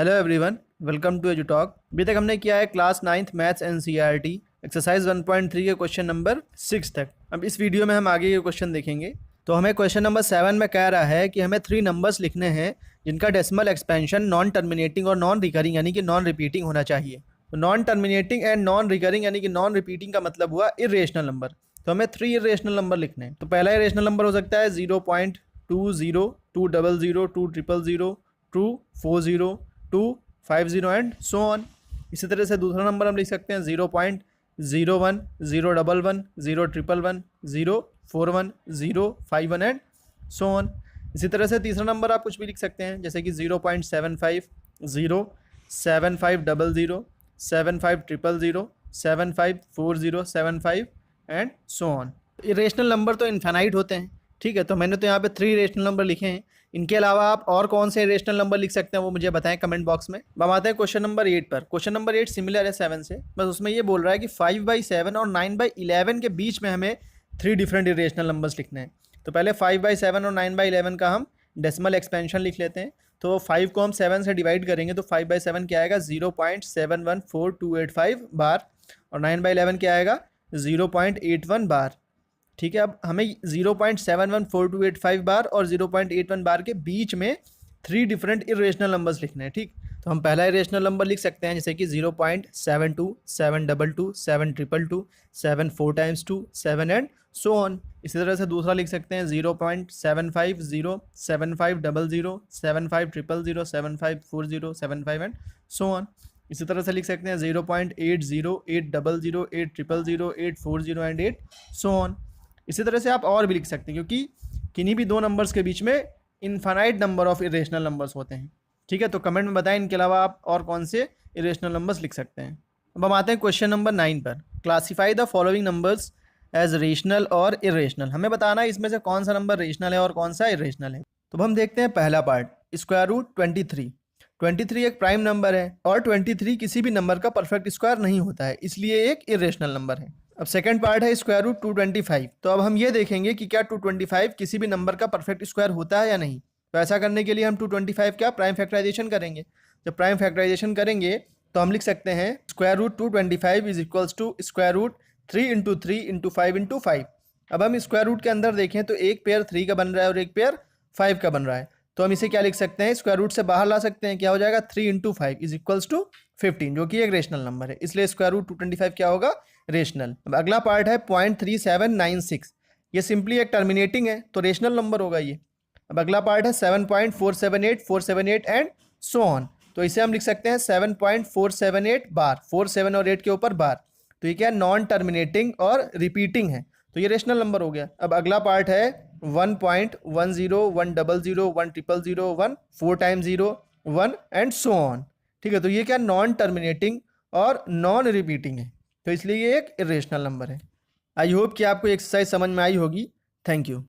Hello everyone, welcome to Edu Talk. अभी तक हमने किया है class 9th maths NCERT exercise 1.3 के क्वेश्चन नंबर 6 तक। अब इस वीडियो में हम आगे के क्वेश्चन देखेंगे। तो हमें क्वेश्चन नंबर 7 में कह रहा है कि हमें 3 नंबर्स लिखने हैं जिनका डेसिमल एक्सपेंशन नॉन टर्मिनेटिंग और नॉन रिकरिंग यानी कि नॉन रिपीटिंग होना चाहिए। तो non terminating and non recurring यानी कि नॉन रिपीटिंग का मतलब हुआ इरेशनल नंबर। तो हमें 3 इरेशनल नंबर लिखने हैं। तो पहला इरेशनल नंबर हो सकता है 0.20, 200, 200, 240, 250 एंड सो ऑन। इसी तरह से दूसरा नंबर हम लिख सकते हैं 0.01, 011, 011, 041, 051 एंड सो ऑन। इसी तरह से तीसरा नंबर आप कुछ भी लिख सकते हैं, जैसे कि 0.75, 07500, 75000, 7540, 75 and so on. Irrational number तो इनफाइनाइट होते हैं, ठीक है। तो मैंने तो यहाँ पे 3 इरेशनल नंबर लिखे हैं। इनके अलावा आप और कौन से इरेशनल नंबर लिख सकते हैं वो मुझे बताएं कमेंट बॉक्स में। अब आते हैं क्वेश्चन नंबर 8 पर। क्वेश्चन नंबर 8 सिमिलर है 7 से, बस उसमें ये बोल रहा है कि 5/7 और 9/11 के बीच में हमें 3 डिफरेंट इरेशनल नंबर्स लिखने हैं। तो पहले 5/7 और 9/11 का हम डेसिमल एक्सपेंशन लिख लेते हैं। तो 5 को हम 7 से डिवाइड करेंगे तो 5/7 क्या आएगा 0.714285 बार, और 9/11 क्या आएगा 0.81 बार। ठीक है। अब हमें 0.714285 बार और 0.81 बार के बीच में 3 डिफरेंट इरेशनल नंबर्स लिखने हैं, ठीक। तो हम पहला इरेशनल नंबर लिख सकते हैं, जैसे कि 0.72, 722, 722, 7 4 times 2, 7 एंड सो ऑन। इसी तरह से दूसरा लिख सकते हैं 0.750, 7500, 75000, 7540, 75 एंड सो ऑन। इसी तरह से लिख सकते हैं 0.80, 800, 8000, 840 एंड 8 सो ऑन। इसी तरह से आप और भी लिख सकते हैं, क्योंकि किन्हीं भी दो नंबर्स के बीच में infinite number of irrational numbers होते हैं, ठीक है। तो कमेंट में बताएं इनके अलावा आप और कौन से इरेशनल नंबर्स लिख सकते हैं। अब हम आते हैं क्वेश्चन नंबर 9 पर। Classify the following numbers as rational और इरेशनल। हमें बताना है इसमें से कौन सा नंबर रेशनल है और कौन सा इरेशनल है। तो हम देखते हैं पहला पार्ट, स्क्वायर रूट 23। 23 एक प्राइम नंबर है और 23 किसी भी नंबर का परफेक्ट स्क्वायर नहीं होता है, इसलिए एक इरेशनल नंबर है। अब सेकंड पार्ट है स्क्वायर रूट 225। तो अब हम ये देखेंगे कि क्या 225 किसी भी नंबर का परफेक्ट स्क्वायर होता है या नहीं। तो ऐसा करने के लिए हम 225 क्या प्राइम फैक्टराइजेशन करेंगे। जब प्राइम फैक्टराइजेशन करेंगे तो हम लिख सकते हैं square root 225 is equals to square root 3 into 3 into 5 into 5। अब हम स्क्वायर रूट के अंदर देखें तो एक पेयर 3 का बन रहा है और एक पेयर 5 का बन रहा है। तो हम इसे क्या लिख सकते हैं, स्क्वायर रूट से बाहर ला सकते हैं। क्या हो जाएगा 3 इंटू 5 इज इक्वल्स टू 15, जो कि एक रेशनल नंबर है, इसलिए स्क्वायर रूट 225 क्या होगा रेशनल। अब अगला पार्ट है 0.3796। ये सिंपली एक टर्मिनेटिंग है तो रेशनल नंबर होगा ये। अब अगला पार्ट है 7.478, 478 एंड सो ऑन। तो इसे हम लिख सकते हैं 7.478 बार, 4 7 और 8 के ऊपर बार। तो ये क्या है नॉन टर्मिनेटिंग और रिपीटिंग है, तो ये रेशनल नंबर हो गया। अब अगला पार्ट है 1.10, 100, 100, 1 4 टाइम्स 0 1 एंड सो ऑन, ठीक है। तो ये क्या नॉन टर्मिनेटिंग और नॉन रिपीटिंग है, तो इसलिए ये एक इरेशनल नंबर है। आई होप कि आपको एक्सरसाइज समझ में आई होगी। Thank you.